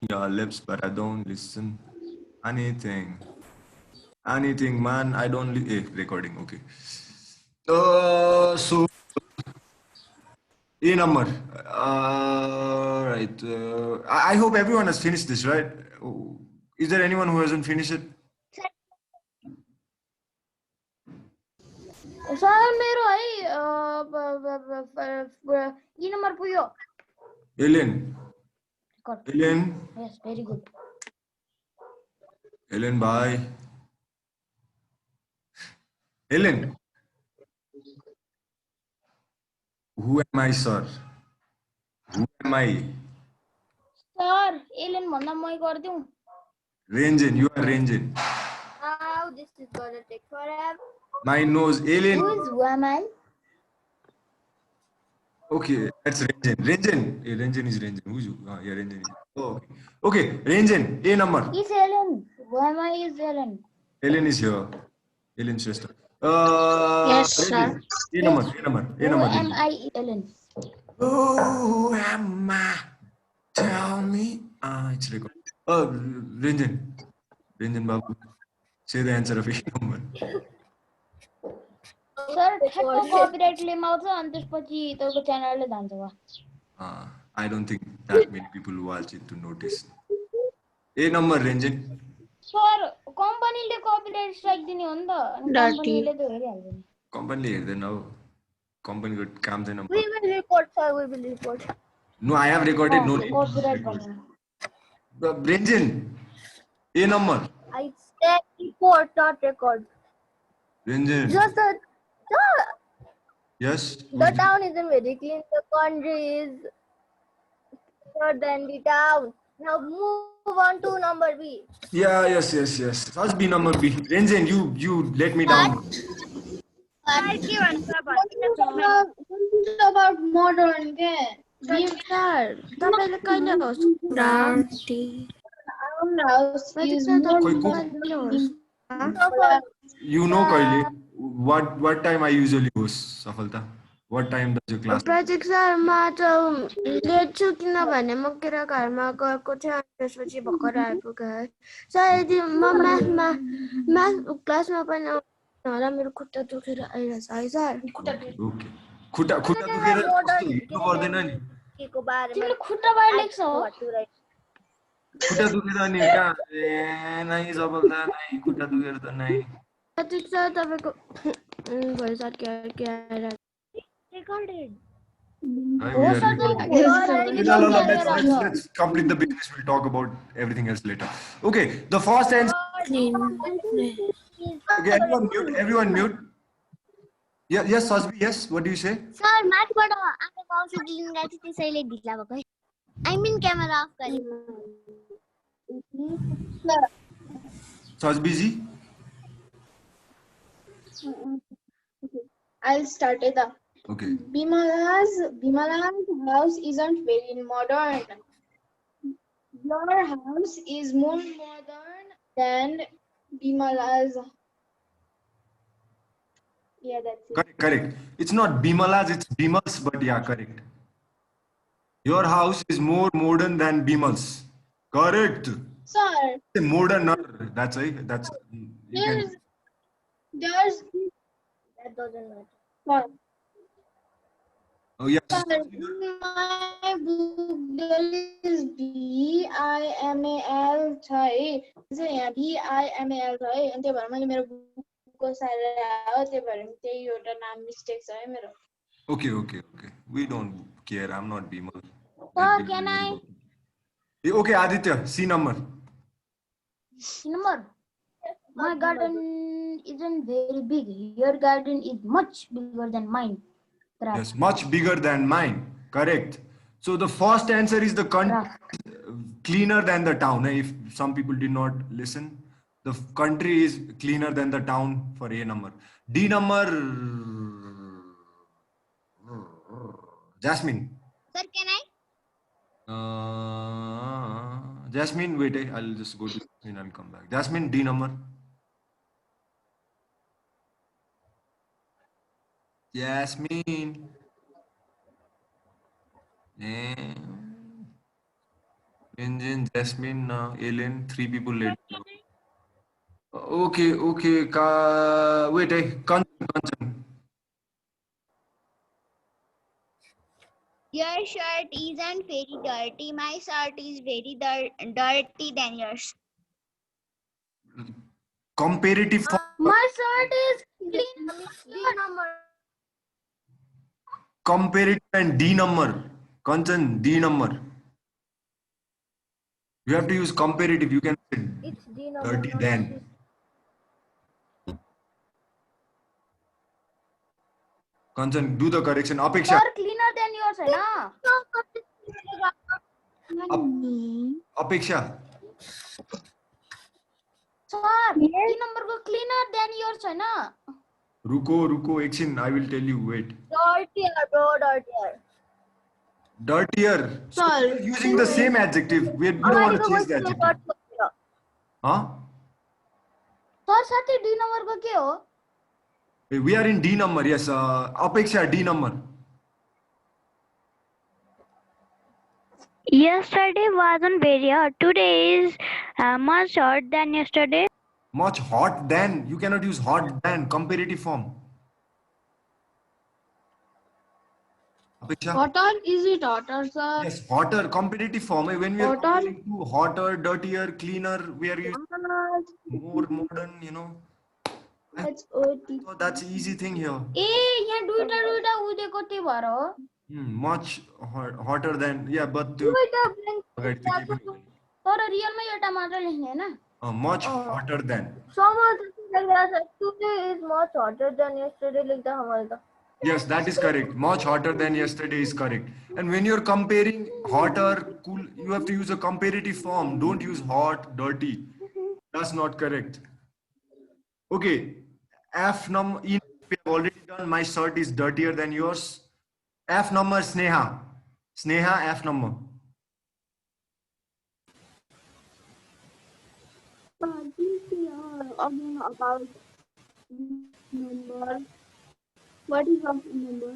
your lips, but I don't listen. Anything. Anything, man. I don't. Recording. Okay. So A number. Right. I hope everyone has finished this, right? Oh, is there anyone who hasn't finished it? Sir मेरो है ई number पुग्यो Ellen. Record. Ellen. Yes, very good. Ellen, bye. Ellen. Who am I, sir? Who am I? Sir alien भन्दा मै गर्दिउ Rangen. You are Rangen. Now this is gonna take forever. My nose. Alien. Who is woman? Okay, that's Rangen. Rangen. Rangen is Rangen. Who's you? Yeah, Rangen is. Oh, okay. Okay, Rangen. A number. Is Ellen. Woman is Ellen. Ellen is here. Ellen Shrestha. Yes, Rangen. sir. A number. A number. A Who number. am Rangen. I, Ellen? Who am I? Tell me. It's record. Rangen. Rangen Babu. Say the answer of A number. Sir ठ्याक्क copyright claim आउँछ अनि त्यसपछि तपाईको च्यानलले जान्छ वा I don't think that many people watch it to notice. A number, Rangen. Sir कम्पनीले copyright strike दिने हो नि त अनि कम्पनीले त हेरिहाल्छ नि कम्पनीले हेर्दैन हौ कम्पनीको काम छैन We will report, sir. We will report. No, I have recorded. No, Copyright भन्नु Rangen. A number. I said report, not record. Rangen. Just Yes. the town isn't very clean. The country is better than the town. Now move on to number B. Yeah. Yes. First B number B. Rangen, you let me down. About modern game. Sir, तपाईँले कहिले होस् You know, Kaili, what time I usually host Safalta? What time does your class? Prateek sir म त late छु किनभने म केरा घरमा गएको थिएँ अनि त्यसपछि भर्खर आइपुगेँ सर यदि म म्याथ क्लासमा पनि आउँदैन होला मेरो खुट्टा दुखेर आइरहेछ है सर Okay. खुट्टा दुखेर कस्तो हिँड्नु पर्दैन नि तिमीले खुट्टा बाहिर लेख्छौ खुट्टा दुखेर नि कहाँ नै सफलता नै खुट्टा दुखेर त नै प्रतीक सर तपाईँको भोइस अड्के आएर Recorded. Let's complete the business. We'll talk about everything else later. Okay, the first answer. Okay, everyone mute. Yeah, yes, Sasbi, yes. What do you say? Sir, माथिबाट आएको औषधि लिन गएको थिएँ त्यसैले ढिला भएको है I mean क्यामेरा अफ गरे Sasbi ji? I'll start it. Okay. Bimala's house isn't very modern. Your house is more modern than Bimala's. Yeah, that's it. Correct. It's not Bimala's, it's Bimal's, but yeah, correct. Your house is more modern than Bimal's. Correct. Sir, Moderner. That's right. That's. there's That doesn't matter. Sir, Oh yes. sir, in my book there is BIMAL छै यहाँ BIMAL छै अनि त्यही भएर मैले मेरो बुकको side आयो त्यही भएर त्यही एउटा नाम मिस्टेक छ है मेरो Okay. We don't care. I'm not Bimal. Sir, can I? Okay, Aditya, C number. Number. My garden isn't very big. Your garden is much bigger than mine. Yes, much bigger than mine. Correct. So the first answer is the country cleaner than the town. If some people did not listen, the country is cleaner than the town for A number. D number. Jasmine. Sir, can I? Jasmine, wait, I'll just go to Jasmine and come back. Jasmine, D number. Jasmine. Engine, Jasmine, Ellen, 3 people late. Okay, okay. Wait, Kanchan. Your shirt isn't very dirty. My shirt is very dirty than yours. Comparative form. My shirt is clean. D number. Comparative and D number. Kanchan, D number. You have to use comparative. You can say It's D number. dirty not than. C. Kanchan, do the correction. Apeksha. Sir, cleaner than yours, है ना? Apeksha. Sir, D number को cleaner than yours है ना? Ruko, action. I will tell you. Wait. Dirtier, bro, dirtier. Dirtier. So Sir. we are using the same adjective. We don't want to change the adjective. Huh? Sir, साथी D number को क्या हो? We are in D number. Yes. Apeksha, D number. Yesterday wasn't very hot. Today is much hot than yesterday. Much hot than. You cannot use hot than. Comparative form. Apeksha. Hotter? Is it hotter, sir? Yes, hotter. Comparative form. When we are Hotter. comparing to hotter, dirtier, cleaner, we are using more modern. You know. That's OT. So that's easy thing here. ए यहाँ दुईटा उदेको त्यही भएर हो. Much hotter than. Yeah, but the तर रियलमा एउटा मात्र लेख्ने हैन. much hotter than. Someone like that. Today is much hotter than yesterday. Like the हमारे Yes, that is correct. Much hotter than yesterday is correct. And when you're comparing hotter, cool, you have to use a comparative form. Don't use hot, dirty. That's not correct. Okay. F number, we have already done. My shirt is dirtier than yours. F number, Sneha. Sneha, F number. Again about number. What is of number?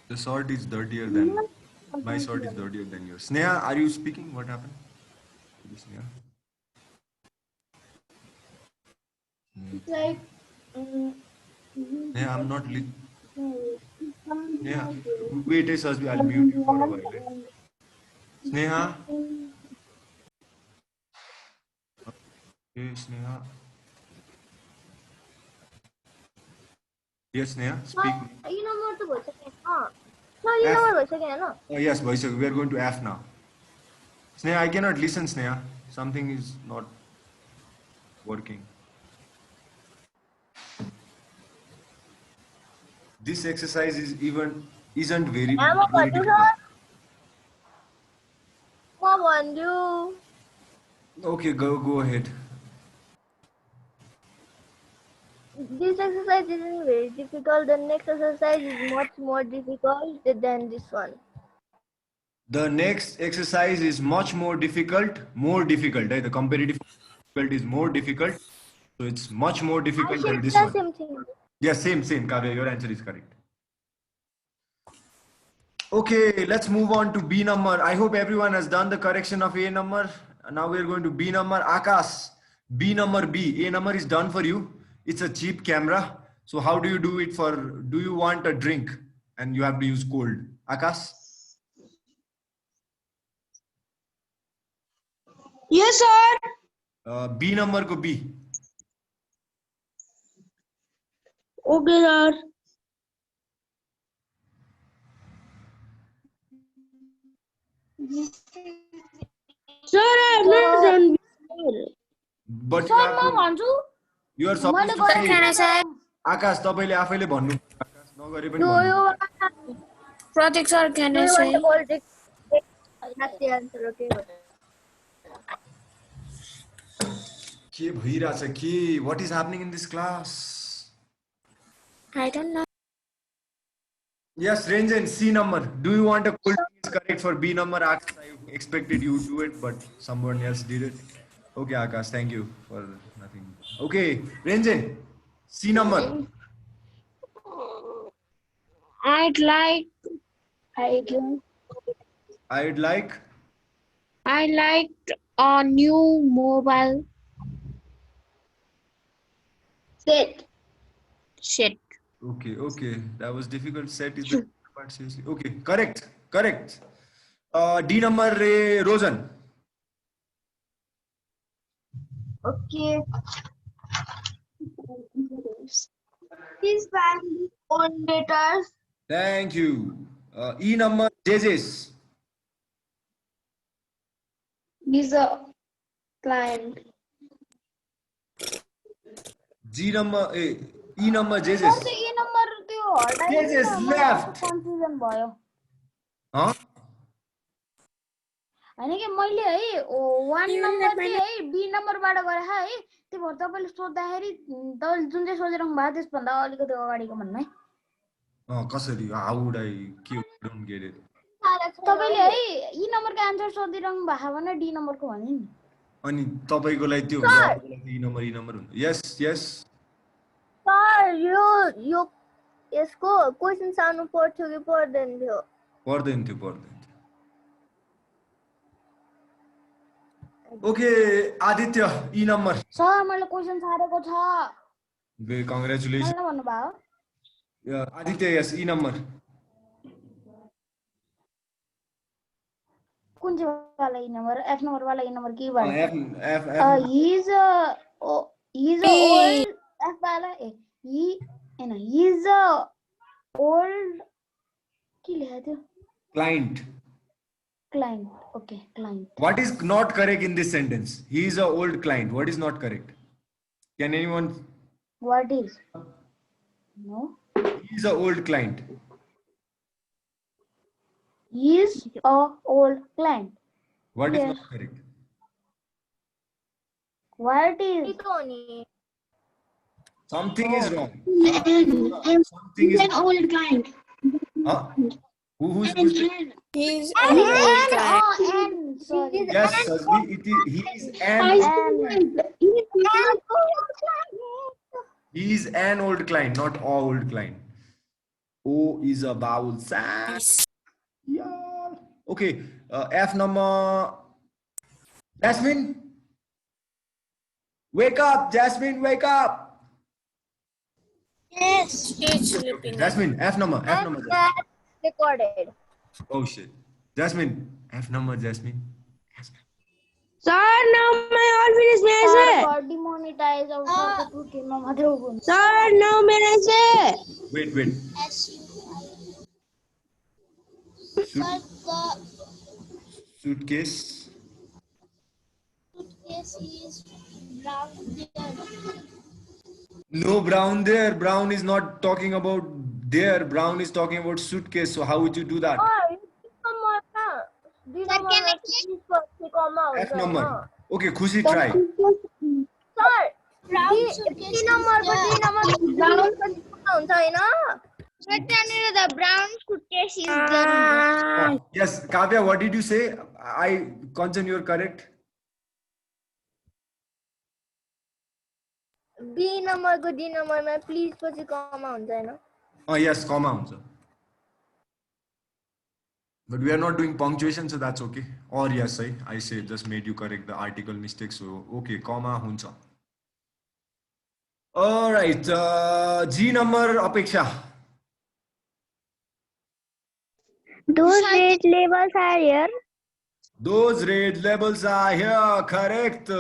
The shirt is dirtier than. My shirt is dirtier than yours. Sneha, are you speaking? What happened? Sneha. It's like. Yeah, I'm not. Yeah, wait a second. I'll mute you for a while. Sneha. Hey, Sneha. Yes, Sneha. Speak. You number to भइसक्यो हैन. No, you number भइसक्यो हैन. Oh, yes, Vaishak. We are going to F now. Sneha, I cannot listen, Sneha. Something is not working. This exercise isn't very difficult. Come on, you. Okay, go ahead. This exercise isn't very difficult. The next exercise is much more difficult than this one. The next exercise is much more difficult. Right? The comparative is more difficult. So it's much more difficult than this one. Same thing. Yes, same. Kavya, your answer is correct. Okay, let's move on to B number. I hope everyone has done the correction of A number. Now we're going to B number. Akash, B number B. A number is done for you. It's a cheap camera. So how do you do it do you want a drink? And you have to use cold. Akash? Yes, sir. B number ko B. Okay, sir. Sir, I have done. But sir म भन्छु. you are supposed to say Akash, तपाईले आफैले भन्नु. Akash नगरे पनि Do भन्नु. you Pratik sir, can do I you say? want the politics? That's the answer. Okay. के भइरहेछ के? What is happening in this class? I don't know. Yes, Ranjan, C number. Do you want a cold drink is correct for B number? Akash, I expected you to do it, but someone else did it. Okay, Akash, thank you for nothing. Okay, Ranjan, C number. I'd like. I'd like I liked a new mobile Set. set. Okay. That was difficult. Set is the part, seriously. Okay, correct. D number, Rosen. Okay. His family own letters. Thank you. E number, JJ's. He's a client. G number, E number, JJ's. A number त्यो हटाइदिनु JJ's न, मलाई left. कस्तो confusion भयो Huh? होइन कि मैले है 1 number चाहिँ है बी नम्बरबाट गरे है त्यो भएर तपाईँले सोद्धाखेरि तपाईँले जुन चाहिँ सोचिरहनु भएको त्यसभन्दा अलिकति अगाडिको भन्नु है कसरी? How would I? Don't get it. तपाईँले है ई नम्बरको आन्सर सोधिरहनु भएको भने डी नम्बरको भने नि अनि तपाईको लागि त्यो हुन्छ ई नम्बर हुन्छ. Yes. सर यो यसको क्वेशन सार्नु पर्थ्यो कि पर्दैन थियो पर्दैन थियो. ओके आदित्य ई नम्बर. सर मैले क्वेशन सारेको छ कङ्ग्रेचुलेसन. मलाई भन्नुभयो आदित्य यस ई नम्बर. कुन चाहिँ वाला ई नम्बर एफ नम्बर वाला ई नम्बर के भन्नु F. he's a old F वाला he's a old के लेखा थियो Client. client okay client What is not correct in this sentence? He is a old client. What is not correct? Can anyone? what is no He is a old client. he's a old client What is Yes. not correct? what is Something is wrong. And Something he's is. an old client. Huh? Who's He's and sorry Yes, Sazli, he is he is an old client, not all old client. O is a vowel sound. Yeah. Okay. F number. Jasmine. Wake up, Jasmine. Wake up. Yes, he's sleeping. Jasmine. F number. Jasmine. recorded Oh shit. Jasmine. F number. Jasmine. Sir, now my all finished message. for demonetize और सब कुछ में मात्र हो Sir, now message. Wait. Suitcase. No, brown there. Brown is not talking about there. Brown is talking about suitcase. So how would you do that? F number. Okay, Khushi, try. But then the brown suitcase is there. Oh, yes, Kavya, what did you say? I, Kanchan, you're correct. B नम्बरको D नम्बरमा please पछि कमा हुन्छ हैन Oh, yes, comma huncha. But we are not doing punctuation, so that's okay. Or yes, I say just made you correct the article mistake. So okay, comma huncha. All right, G number Apeksha. those red labels are here Those red labels are here. Correct.